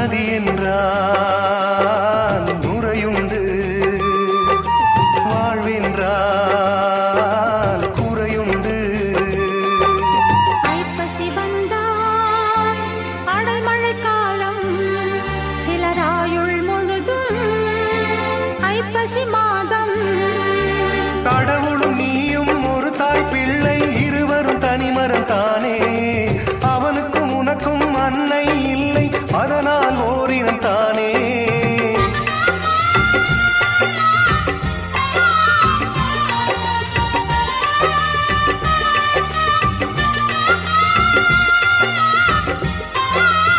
நதி என்றால் நுரையுண்டு, வாழ்வென்றால் குறையுண்டு. ஐப்பசி வந்தால் அடைமழை காலம், சிலராயுள் முழுதும் ஐப்பசி மாதம். கடவுளும் நீயும் ஒரு தாய் பிள்ளை, இருவரும் தனிமரம் தானே. அவனுக்கும் உனக்கும் அன்னை இல்லை, அதனால் ஓரினம் தானே.